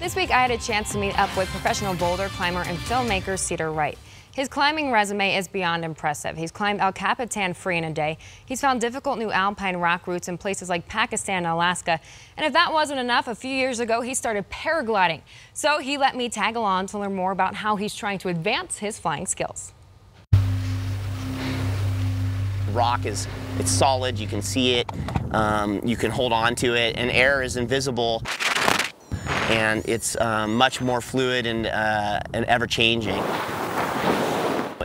This week I had a chance to meet up with professional boulder climber and filmmaker Cedar Wright. His climbing resume is beyond impressive. He's climbed El Capitan free in a day. He's found difficult new alpine rock routes in places like Pakistan and Alaska. And if that wasn't enough, a few years ago he started paragliding. So he let me tag along to learn more about how he's trying to advance his flying skills. Rock it's solid, you can see it, you can hold on to it, and air is invisible. And it's much more fluid and ever-changing.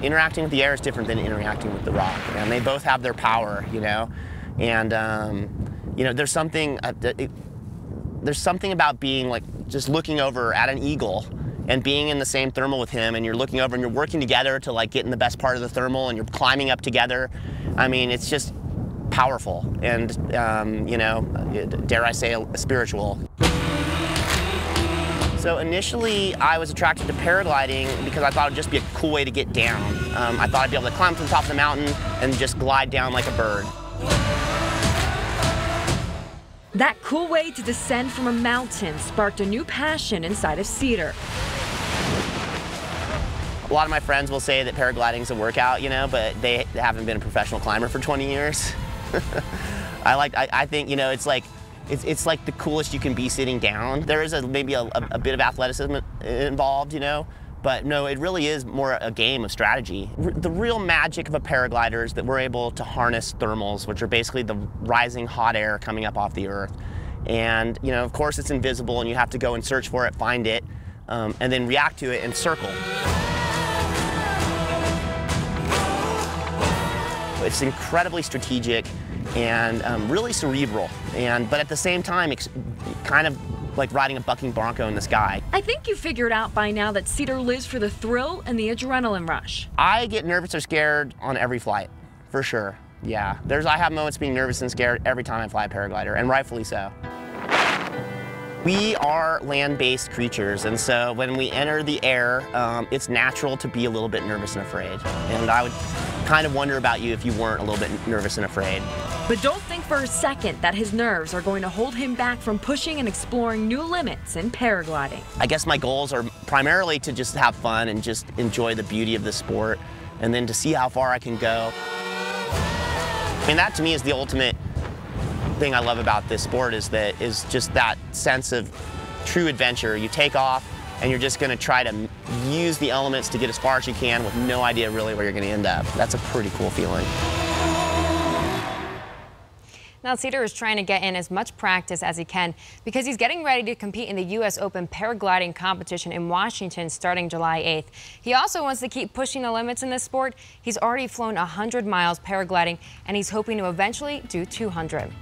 Interacting with the air is different than interacting with the rock, and they both have their power, you know. And you know, there's something about being like just looking over at an eagle and being in the same thermal with him, and you're looking over and you're working together to like get in the best part of the thermal, and you're climbing up together. I mean, it's just powerful and you know, dare I say, spiritual. So initially, I was attracted to paragliding because I thought it would just be a cool way to get down. I thought I'd be able to climb to the top of the mountain and just glide down like a bird. That cool way to descend from a mountain sparked a new passion inside of Cedar. A lot of my friends will say that paragliding's a workout, you know, but they haven't been a professional climber for 20 years. I think, you know, it's like the coolest you can be sitting down. There is maybe a bit of athleticism involved, you know, but no, it really is more a game of strategy. The real magic of a paraglider is that we're able to harness thermals, which are basically the rising hot air coming up off the earth. And, you know, of course it's invisible and you have to go and search for it, find it, and then react to it and circle. It's incredibly strategic and really cerebral, but at the same time, it's kind of like riding a bucking bronco in the sky. I think you figured out by now that Cedar lives for the thrill and the adrenaline rush. I get nervous or scared on every flight, for sure. Yeah, I have moments being nervous and scared every time I fly a paraglider, and rightfully so. We are land-based creatures, and so when we enter the air, it's natural to be a little bit nervous and afraid. And I would kind of wonder about you if you weren't a little bit nervous and afraid. But don't think for a second that his nerves are going to hold him back from pushing and exploring new limits in paragliding. I guess my goals are primarily to just have fun and just enjoy the beauty of the sport, and then to see how far I can go. I mean, that to me is the ultimate thing I love about this sport, is just that sense of true adventure. You take off and you're just going to try to use the elements to get as far as you can with no idea really where you're going to end up. That's a pretty cool feeling. Now Cedar is trying to get in as much practice as he can because he's getting ready to compete in the U.S. Open paragliding competition in Washington starting July 8th. He also wants to keep pushing the limits in this sport. He's already flown 100 miles paragliding, and he's hoping to eventually do 200.